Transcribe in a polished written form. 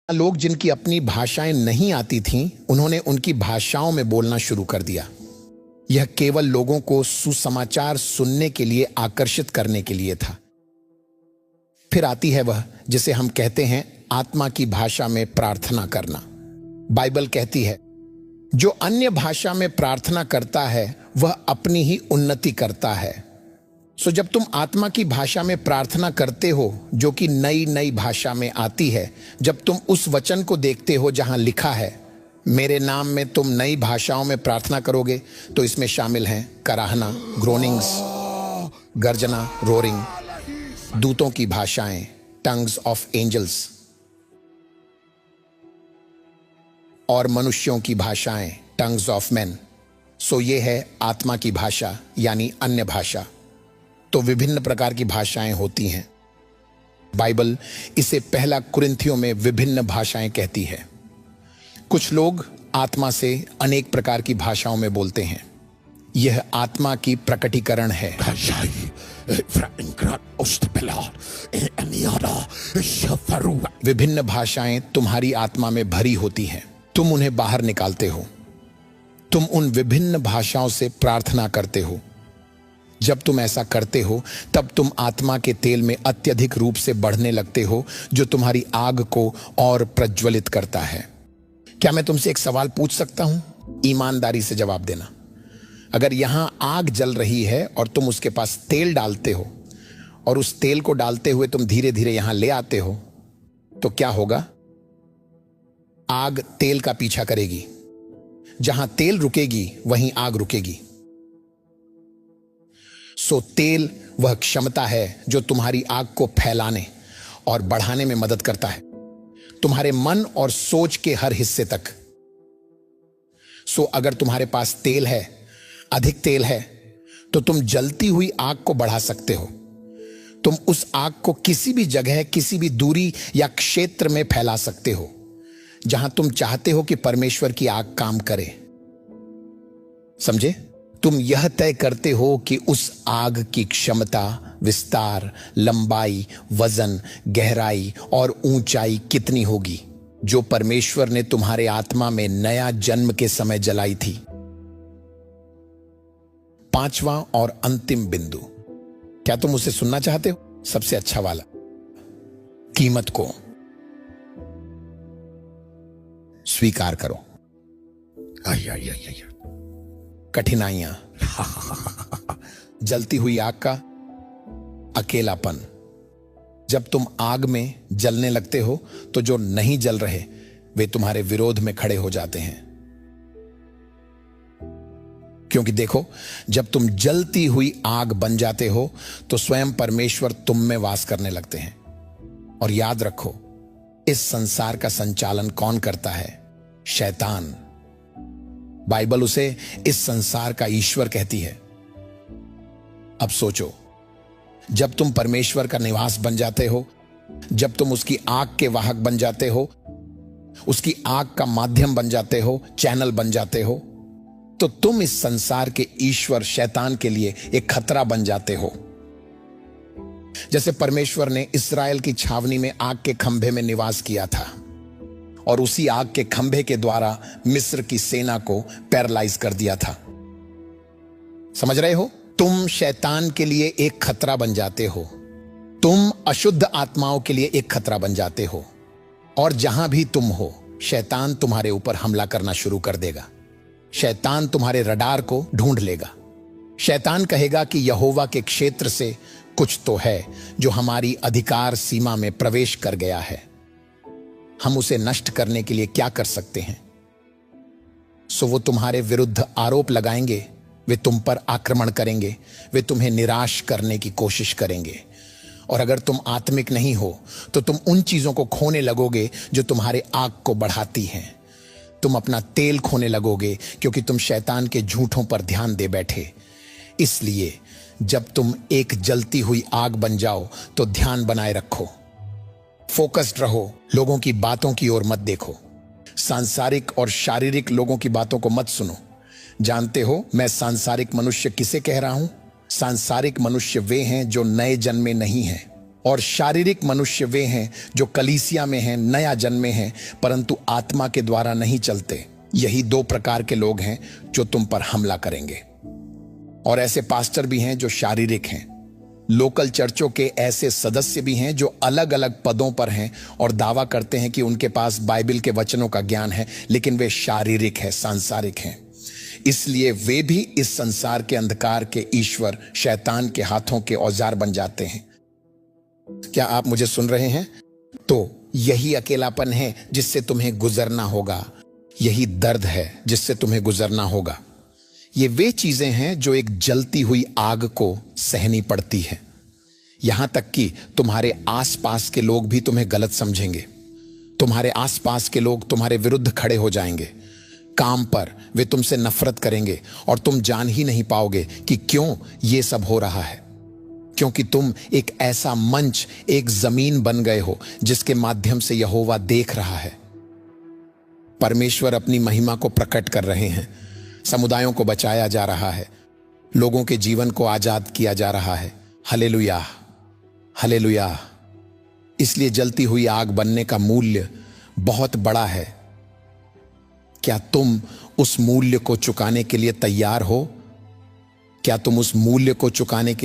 लोग जिनकी अपनी भाषाएं नहीं आती थीं, उन्होंने उनकी भाषाओं में बोलना शुरू कर दिया। यह केवल लोगों को सुसमाचार सुनने के लिए आकर्षित करने के लिए था। फिर आती है वह जिसे हम कहते हैं आत्मा की भाषा में प्रार्थना करना। बाइबल कहती है, जो अन्य भाषा में प्रार्थना करता है वह अपनी ही उन्नति करता है। जब तुम आत्मा की भाषा में प्रार्थना करते हो, जो कि नई नई भाषा में आती है, जब तुम उस वचन को देखते हो जहां लिखा है मेरे नाम में तुम नई भाषाओं में प्रार्थना करोगे, तो इसमें शामिल हैं कराहना, ग्रोनिंग्स, गर्जना, रोरिंग, दूतों की भाषाएं, टंग्स ऑफ एंजल्स, और मनुष्यों की भाषाएं, टंग्स ऑफ मैन। ये है आत्मा की भाषा यानी अन्य भाषा। तो विभिन्न प्रकार की भाषाएं होती हैं। बाइबल इसे पहला कुरिन्थियों में विभिन्न भाषाएं कहती है। कुछ लोग आत्मा से अनेक प्रकार की भाषाओं में बोलते हैं। यह आत्मा की प्रकटीकरण है। विभिन्न भाषाएं तुम्हारी आत्मा में भरी होती हैं, तुम उन्हें बाहर निकालते हो। तुम उन विभिन्न भाषाओं से प्रार्थना करते हो। जब तुम ऐसा करते हो तब तुम आत्मा के तेल में अत्यधिक रूप से बढ़ने लगते हो, जो तुम्हारी आग को और प्रज्वलित करता है। क्या मैं तुमसे एक सवाल पूछ सकता हूं? ईमानदारी से जवाब देना। अगर यहां आग जल रही है और तुम उसके पास तेल डालते हो और उस तेल को डालते हुए तुम धीरे धीरे यहां ले आते हो, तो क्या होगा? आग तेल का पीछा करेगी। जहां तेल रुकेगी वहीं आग रुकेगी। तेल वह क्षमता है जो तुम्हारी आग को फैलाने और बढ़ाने में मदद करता है, तुम्हारे मन और सोच के हर हिस्से तक। अगर तुम्हारे पास तेल है, अधिक तेल है, तो तुम जलती हुई आग को बढ़ा सकते हो। तुम उस आग को किसी भी जगह, किसी भी दूरी या क्षेत्र में फैला सकते हो जहां तुम चाहते हो कि परमेश्वर की आग काम करे। समझे? तुम यह तय करते हो कि उस आग की क्षमता, विस्तार, लंबाई, वजन, गहराई और ऊंचाई कितनी होगी, जो परमेश्वर ने तुम्हारे आत्मा में नया जन्म के समय जलाई थी। पांचवा और अंतिम बिंदु, क्या तुम उसे सुनना चाहते हो? सबसे अच्छा वाला, कीमत को स्वीकार करो। कठिनाइयां, जलती हुई आग का अकेलापन। जब तुम आग में जलने लगते हो तो जो नहीं जल रहे वे तुम्हारे विरोध में खड़े हो जाते हैं। क्योंकि देखो, जब तुम जलती हुई आग बन जाते हो तो स्वयं परमेश्वर तुम में वास करने लगते हैं। और याद रखो, इस संसार का संचालन कौन करता है? शैतान। बाइबल उसे इस संसार का ईश्वर कहती है। अब सोचो, जब तुम परमेश्वर का निवास बन जाते हो, जब तुम उसकी आग के वाहक बन जाते हो, उसकी आग का माध्यम बन जाते हो, चैनल बन जाते हो, तो तुम इस संसार के ईश्वर शैतान के लिए एक खतरा बन जाते हो। जैसे परमेश्वर ने इस्राएल की छावनी में आग के खंभे में निवास किया था और उसी आग के खंभे के द्वारा मिस्र की सेना को पैरालाइज कर दिया था। समझ रहे हो? तुम शैतान के लिए एक खतरा बन जाते हो। तुम अशुद्ध आत्माओं के लिए एक खतरा बन जाते हो। और जहां भी तुम हो, शैतान तुम्हारे ऊपर हमला करना शुरू कर देगा। शैतान तुम्हारे रडार को ढूंढ लेगा। शैतान कहेगा कि यहोवा के क्षेत्र से कुछ तो है जो हमारी अधिकार सीमा में प्रवेश कर गया है। हम उसे नष्ट करने के लिए क्या कर सकते हैं? वो तुम्हारे विरुद्ध आरोप लगाएंगे, वे तुम पर आक्रमण करेंगे, वे तुम्हें निराश करने की कोशिश करेंगे। और अगर तुम आत्मिक नहीं हो तो तुम उन चीजों को खोने लगोगे जो तुम्हारे आग को बढ़ाती हैं। तुम अपना तेल खोने लगोगे क्योंकि तुम शैतान के झूठों पर ध्यान दे बैठे। इसलिए जब तुम एक जलती हुई आग बन जाओ तो ध्यान बनाए रखो, फोकस्ड रहो, लोगों की बातों की ओर मत देखो, सांसारिक और शारीरिक लोगों की बातों को मत सुनो। जानते हो मैं सांसारिक मनुष्य किसे कह रहा हूं? सांसारिक मनुष्य वे हैं जो नए जन्मे नहीं हैं, और शारीरिक मनुष्य वे हैं जो कलीसिया में हैं, नया जन्मे हैं, परंतु आत्मा के द्वारा नहीं चलते। यही दो प्रकार के लोग हैं जो तुम पर हमला करेंगे। और ऐसे पास्टर भी हैं जो शारीरिक हैं। लोकल चर्चों के ऐसे सदस्य भी हैं जो अलग अलग पदों पर हैं और दावा करते हैं कि उनके पास बाइबल के वचनों का ज्ञान है, लेकिन वे शारीरिक हैं, सांसारिक हैं। इसलिए वे भी इस संसार के अंधकार के ईश्वर शैतान के हाथों के औजार बन जाते हैं। क्या आप मुझे सुन रहे हैं? तो यही अकेलापन है जिससे तुम्हें गुजरना होगा। यही दर्द है जिससे तुम्हें गुजरना होगा। ये वे चीजें हैं जो एक जलती हुई आग को सहनी पड़ती है। यहां तक कि तुम्हारे आसपास के लोग भी तुम्हें गलत समझेंगे। तुम्हारे आसपास के लोग तुम्हारे विरुद्ध खड़े हो जाएंगे। काम पर वे तुमसे नफरत करेंगे और तुम जान ही नहीं पाओगे कि क्यों ये सब हो रहा है। क्योंकि तुम एक ऐसा मंच, एक जमीन बन गए हो जिसके माध्यम से यहोवा देख रहा है। परमेश्वर अपनी महिमा को प्रकट कर रहे हैं। समुदायों को बचाया जा रहा है। लोगों के जीवन को आजाद किया जा रहा है। Hallelujah, hallelujah. इसलिए जलती हुई आग बनने का मूल्य बहुत बड़ा है। क्या तुम उस मूल्य को चुकाने के लिए तैयार हो? क्या तुम उस मूल्य को चुकाने के